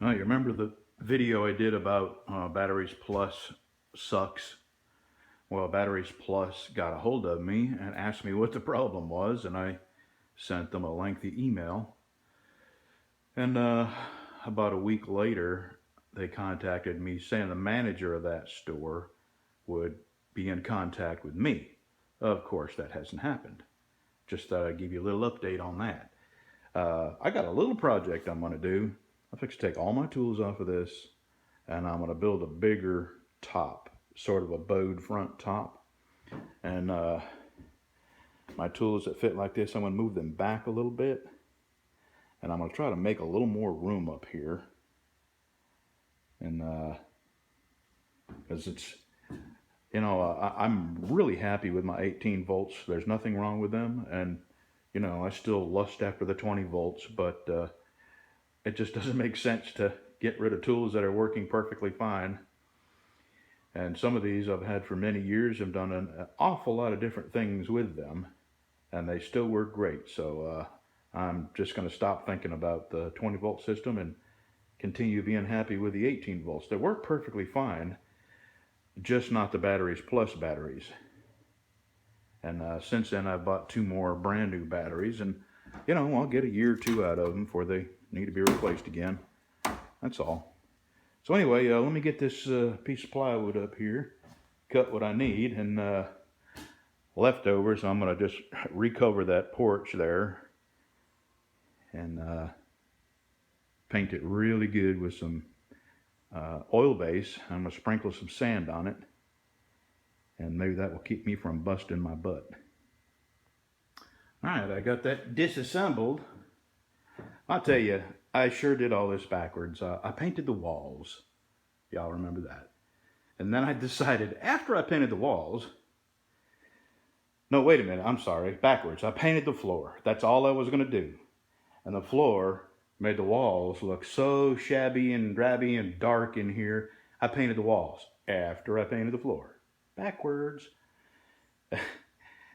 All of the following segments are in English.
Oh, you remember the video I did about Batteries Plus sucks? Well, Batteries Plus got a hold of me and asked me what the problem was, and I sent them a lengthy email. And about a week later, they contacted me saying the manager of that store would be in contact with me. Of course, that hasn't happened. Just thought I'd give you a little update on that. I got a little project I'm going to do. I'm fixing to take all my tools off of this, and I'm going to build a bigger top, sort of a bowed front top. And my tools that fit like this, I'm going to move them back a little bit, and I'm going to try to make a little more room up here. And because it's, I'm really happy with my 18 volts. There's nothing wrong with them, and I still lust after the 20 volts, but it just doesn't make sense to get rid of tools that are working perfectly fine. And some of these I've had for many years. I've done an awful lot of different things with them, and they still work great. So I'm just going to stop thinking about the 20 volt system and continue being happy with the 18 volts. They work perfectly fine, just not the Batteries Plus batteries. And since then I've bought 2 more brand new batteries, and I'll get a year or 2 out of them before they need to be replaced again. That's all. So anyway, let me get this piece of plywood up here, cut what I need, and leftovers, I'm going to just recover that porch there and paint it really good with some oil base. I'm going to sprinkle some sand on it, and maybe that will keep me from busting my butt. All right, I got that disassembled. I'll tell you, I sure did all this backwards. I painted the walls. Y'all remember that. And then I decided, after I painted the walls, no, wait a minute, I'm sorry, backwards. I painted the floor. That's all I was going to do. And the floor made the walls look so shabby and drabby and dark in here. I painted the walls after I painted the floor. Backwards.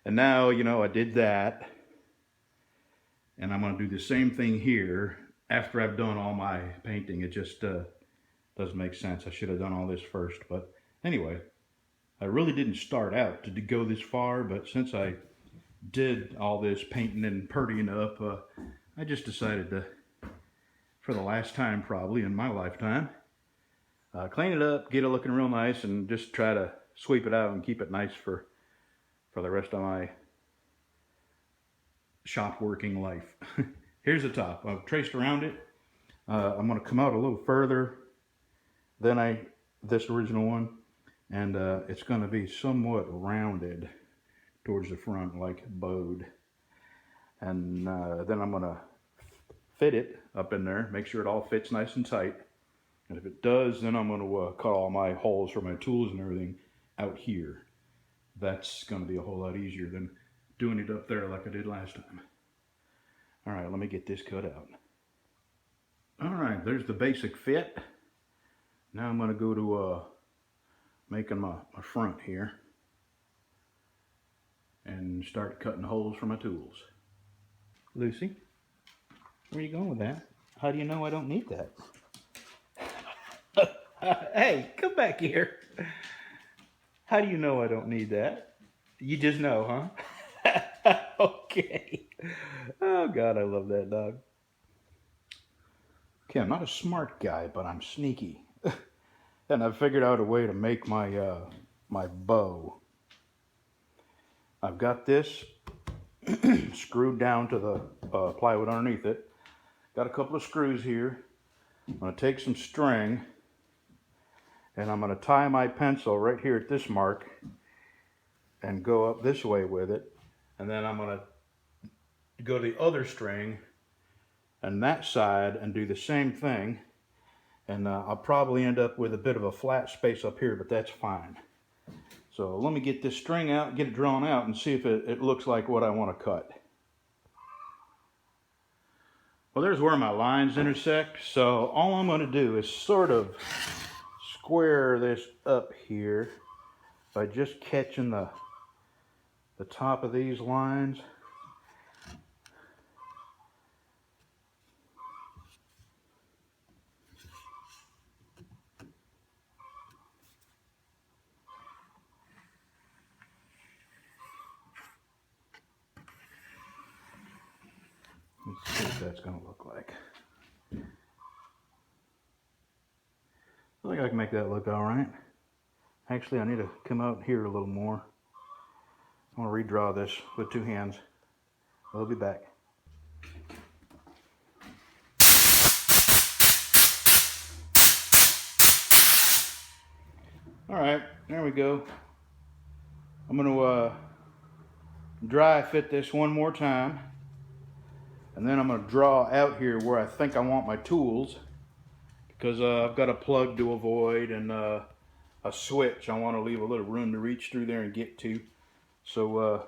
And now, I did that. And I'm going to do the same thing here after I've done all my painting. It just doesn't make sense. I should have done all this first. But anyway, I really didn't start out to go this far, but since I did all this painting and purdying up, I just decided to, for the last time probably in my lifetime, clean it up, get it looking real nice, and just try to sweep it out and keep it nice for the rest of my shop working life. Here's the top. I've traced around it. I'm going to come out a little further than this original one, and it's going to be somewhat rounded towards the front, like bowed. And then I'm going to fit it up in there, make sure it all fits nice and tight. And if it does, then I'm going to cut all my holes for my tools and everything out here. That's going to be a whole lot easier than doing it up there like I did last time. All right, let me get this cut out. All right, there's the basic fit. Now I'm going to go to making my front here and start cutting holes for my tools. Lucy, where are you going with that? How do you know I don't need that? Hey, come back here. How do you know I don't need that? You just know, huh? Okay. Oh, God, I love that dog. Okay, I'm not a smart guy, but I'm sneaky. And I've figured out a way to make my my bow. I've got this screwed down to the plywood underneath it. Got a couple of screws here. I'm going to take some string, and I'm going to tie my pencil right here at this mark and go up this way with it. And then I'm going to go to the other string and that side and do the same thing. And I'll probably end up with a bit of a flat space up here, but that's fine. So let me get this string out, get it drawn out, and see if it looks like what I want to cut. Well, there's where my lines intersect. So all I'm going to do is sort of square this up here by just catching the top of these lines. that's going to look like. I think I can make that look all right. Actually, I need to come out here a little more. I want to redraw this with two hands. I'll be back. All right, there we go. I'm going to dry fit this one more time. And then I'm going to draw out here where I think I want my tools. Because I've got a plug to avoid and a switch. I want to leave a little room to reach through there and get to. So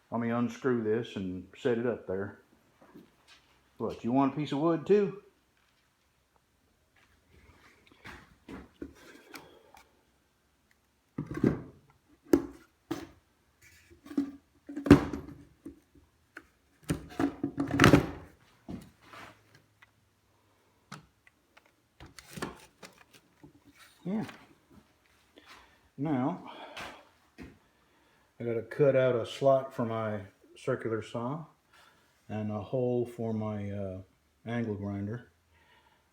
let me unscrew this and set it up there. What, you want a piece of wood too? Yeah. Now, I got to cut out a slot for my circular saw and a hole for my angle grinder.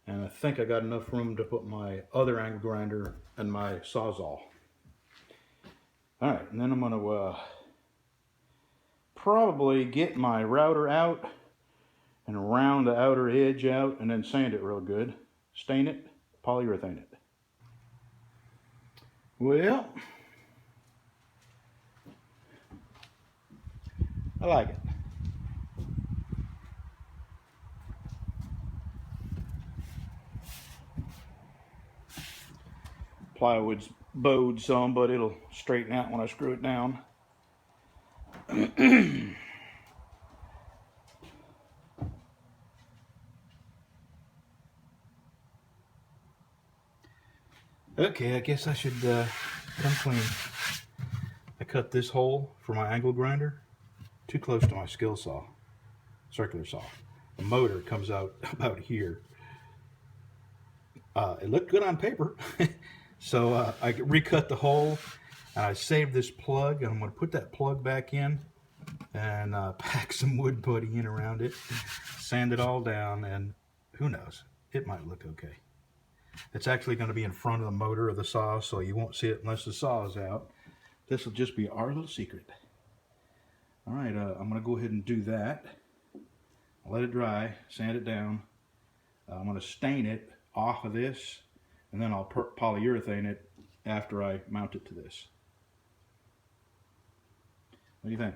And I think I got enough room to put my other angle grinder and my Sawzall. Alright, and then I'm going to probably get my router out and round the outer edge out and then sand it real good. Stain it, polyurethane it. Well, I like it. Plywood's bowed some, but it'll straighten out when I screw it down. Okay, I guess I should come clean. I cut this hole for my angle grinder too close to my skill saw, circular saw. The motor comes out about here. It looked good on paper. So I recut the hole and I saved this plug, and I'm going to put that plug back in and pack some wood putty in around it, sand it all down, and who knows, it might look okay. It's actually going to be in front of the motor of the saw, so you won't see it unless the saw is out. This will just be our little secret. All right, I'm going to go ahead and do that. I'll let it dry, sand it down. I'm going to stain it off of this, and then I'll polyurethane it after I mount it to this. What do you think?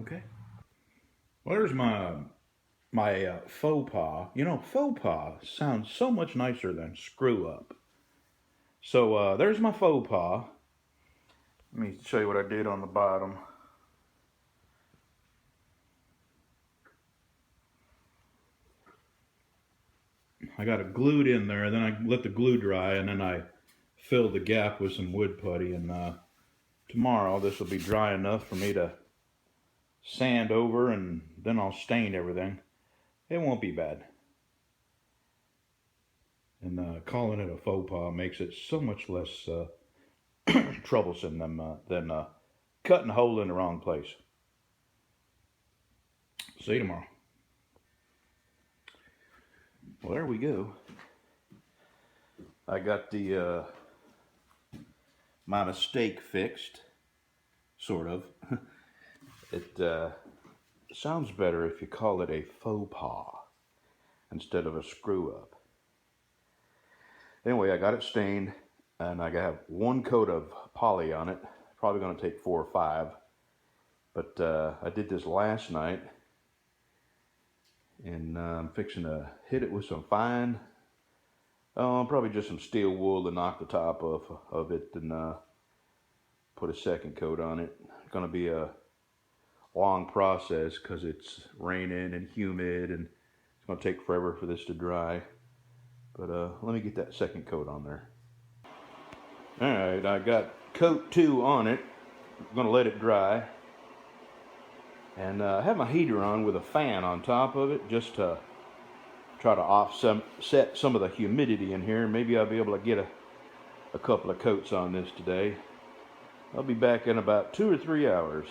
Okay. Well, there's my faux pas. You know, faux pas sounds so much nicer than screw up. So there's my faux pas. Let me show you what I did on the bottom. I got it glued in there, and then I let the glue dry, and then I filled the gap with some wood putty. And tomorrow this will be dry enough for me to sand over, and then I'll stain everything. It won't be bad. And calling it a faux pas makes it so much less troublesome than cutting a hole in the wrong place. See you tomorrow. Well, there we go. I got the my mistake fixed, sort of. It sounds better if you call it a faux pas instead of a screw up. Anyway, I got it stained, and I have one coat of poly on it. Probably going to take 4 or 5, but I did this last night, and I'm fixing to hit it with some fine, probably just some steel wool to knock the top of it, and put a second coat on it. It's going to be a long process because it's raining and humid, and it's going to take forever for this to dry. But let me get that second coat on there. Alright, I got coat 2 on it. I'm going to let it dry. And I have my heater on with a fan on top of it just to try to offset some of the humidity in here. Maybe I'll be able to get a couple of coats on this today. I'll be back in about 2 or 3 hours.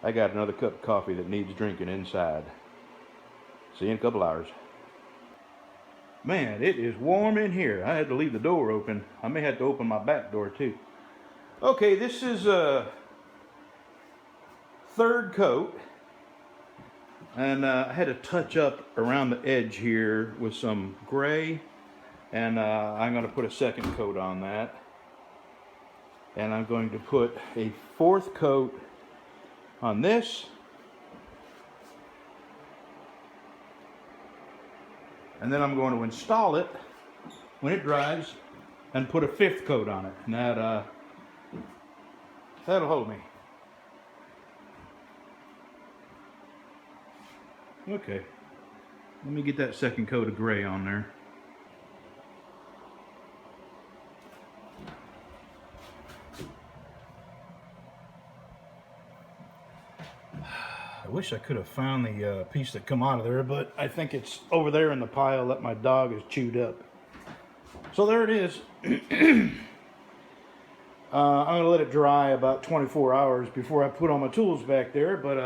I got another cup of coffee that needs drinking inside. See you in a couple hours. Man, it is warm in here. I had to leave the door open. I may have to open my back door too. Okay, this is a third coat. And I had to touch up around the edge here with some gray. And I'm going to put a second coat on that. And I'm going to put a fourth coat on this. And then I'm going to install it when it dries and put a fifth coat on it. And that'll hold me. Okay, let me get that second coat of gray on there. I wish I could have found the piece that come out of there, but I think it's over there in the pile that my dog has chewed up. So there it is. I'm going to let it dry about 24 hours before I put all my tools back there, but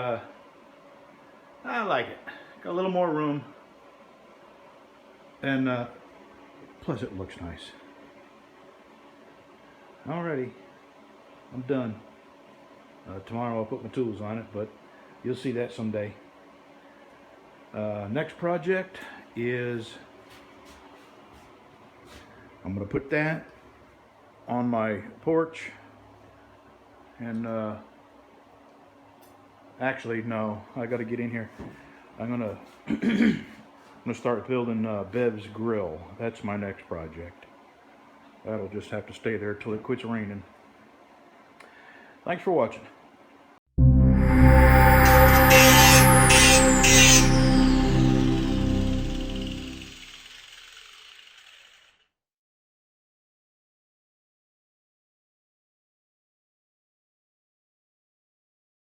I like it. Got a little more room, and plus it looks nice. Alrighty, I'm done. Tomorrow I'll put my tools on it, but you'll see that someday. Next project is I'm going to put that on my porch, and actually no, I got to get in here. I'm gonna start building Bev's grill. That's my next project. That'll just have to stay there till it quits raining. Thanks for watching.